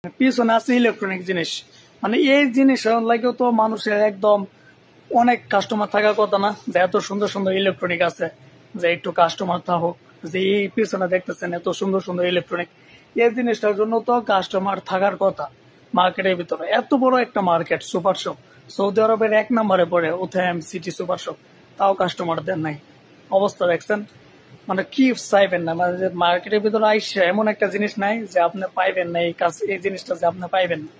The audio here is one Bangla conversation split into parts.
পিছনে আছে ইলেকট্রনিক জিনিস, মানে এই জিনিস লাগেও তো মানুষের একদম অনেক কাস্টমার থাকার কথা না, যে এত সুন্দর সুন্দর ইলেকট্রনিক আছে, যে একটু কাস্টমার থাকুক। যে এই পিছনে দেখতেছেন এত সুন্দর সুন্দর ইলেকট্রনিক, এই জিনিসটার জন্য তো কাস্টমার থাকার কথা। মার্কেটের ভিতরে এত বড় একটা মার্কেট, সুপার শপ, সৌদি আরবের 1 নম্বরে পড়ে উথাইম সিটি সুপার শপ, তাও কাস্টমারদের নাই। অবস্থা দেখছেন, মানে কি চাইবেন না, মানে মার্কেটের ভিতরে আইসা এমন একটা জিনিস নাই যে আপনি পাইবেন না, এই জিনিসটা যে আপনি পাইবেন না,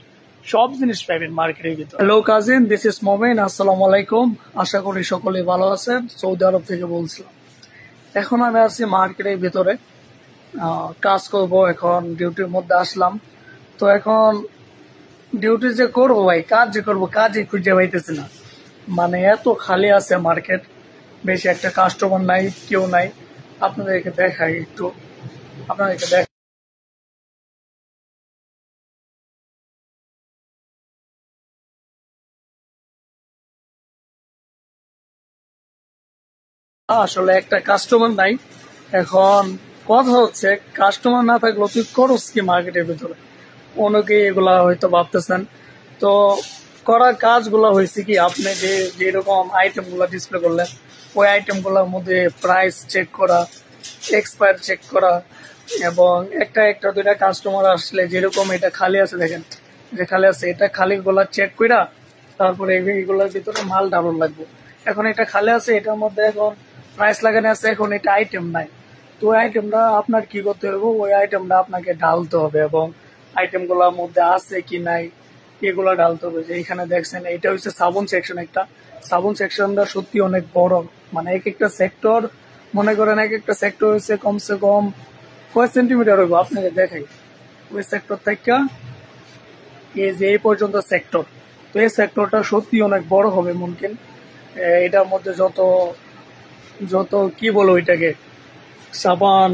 সব জিনিস পাইবেন মার্কেটের ভিতরে। হ্যালো কাজিন, দিস ইজ মোমেন, আসসালামু আলাইকুম। আশা করি সকলেই ভালো আছেন। সৌদি আরব থেকে বলছিলাম। এখন আমি আছি মার্কেটের ভিতরে, কাজ করব। এখন ডিউটির মধ্যে আসলাম। তো এখন ডিউটি যে করবো ভাই, কাজ যে করবো, কাজই খুঁজে পাইতেছি না। মানে এত খালি আছে মার্কেট, বেশি একটা কাস্টমার নাই, কেউ নাই। আপনাদেরকে দেখাই একটু, আপনাদেরকে দেখ আসলে একটা কাস্টমার নাই। এখন কথা হচ্ছে, কাস্টমার না থাকলেও তুই করস কি মার্কেটের ভিতরে, অনেকে এগুলা হয়তো ভাবতেছেন। তো করার কাজগুলো হয়েছে কি, আপনি যে যেরকম আইটেম গুলা ডিসপ্লে করলেন, ওই আইটেম গুলোর মধ্যে প্রাইস চেক করা, এক্সপায়ার চেক করা, এবং একটা একটা দুইটা কাস্টমার আসলে যেরকম এটা খালি আছে, দেখেন যে খালি আছে, এটা খালি গুলা চেক কইরা তারপরে এইগুলোর ভিতরে মাল ডাবল লাগবে। এখন এটা খালি আছে, এটার মধ্যে এখন প্রাইস লাগানো আছে, এখন এটা আইটেম নাই। তো ওই আইটেমটা আপনার কি করতে হবে, ওই আইটেমটা আপনাকে ঢালতে হবে, এবং আইটেম গুলার মধ্যে আছে কি নাই এগুলা ঢালতে হবে। যে এখানে দেখছেন, এটা হচ্ছে সাবুন সেকশন। একটা সাবুন সেকশনটা সত্যি অনেক বড়, মানে এক একটা সেক্টর, মনে করেন এক একটা সেক্টর হচ্ছে কমসে কম কয় সেন্টিমিটার হইব, আপনাকে দেখাই। ওই সেক্টর থেকে এই যে এই পর্যন্ত সেক্টর, তো এই সেক্টরটা সত্যি অনেক বড় হবে মুমকিন। এটার মধ্যে যত যত কি বলবো এটাকে, সাবান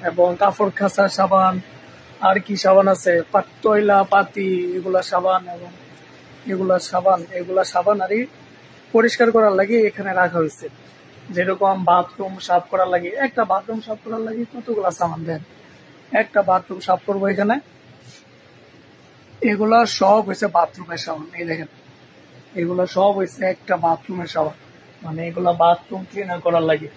এবং কাপড় খাসার সাবান, আর কি সাবান আছে, তৈলা পাতি, এগুলা সাবান, এবং এগুলা সাবান আর পরিষ্কার করার লাগে এখানে রাখা হয়েছে। যেরকম বাথরুম সাফ করার লাগে, একটা বাথরুম সাফ করার লাগে কতগুলা সাবান দেন, একটা বাথরুম সাফ করবো এখানে, এগুলা সব হয়েছে বাথরুমের সাবান। এই দেখেন, এগুলা সব হয়েছে একটা বাথরুমের সাবান, মানে এগুলা বাথরুম ক্লিনার করার লাগে।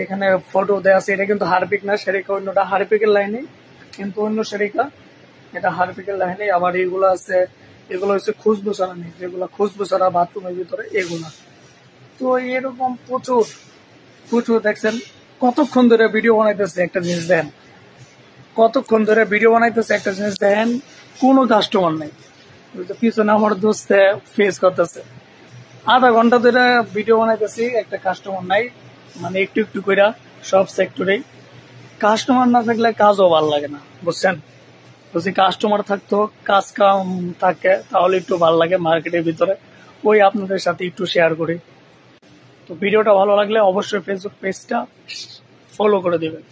এখানে ফটো দেওয়া আছে, এটা কিন্তু হারপিক না, সেরিকা অন্যটা হারপিকের লাইনে, কিন্তু অন্য সেরিকা, এটা হারপিকের লাইনে। আবার এগুলো আছে, এগুলো হচ্ছে খুশবু ছাড়া নেই, যেগুলো খুশবু ছাড়া বাথরুমের ভিতরে এগুলা। তো এরকম প্রচুর প্রচুর দেখছেন। কতক্ষণ ধরে ভিডিও বানাইতেছে একটা জিনিস দেন, কতক্ষণ ধরে ভিডিও বানাইতেছে একটা জিনিস দেন, কোনো কাস্টমার নাই। পিছনে আমার দোস্তে ফেস করতেছে, আধা ঘন্টা ধরে ভিডিও বানাইতেছি, একটা কাস্টমার নাই। মানে একটু একটু করে সব সেক্টরে কাস্টমার না থাকলে কাজও ভালো লাগে না, বুঝছেন। যদি কাস্টমার থাকতো, কাজ কাম থাকে, তাহলে একটু ভালো লাগে মার্কেটের ভিতরে। ওই আপনাদের সাথে একটু শেয়ার করি। তো ভিডিওটা ভালো লাগলে অবশ্যই ফেসবুক পেজটা ফলো করে দিবেন।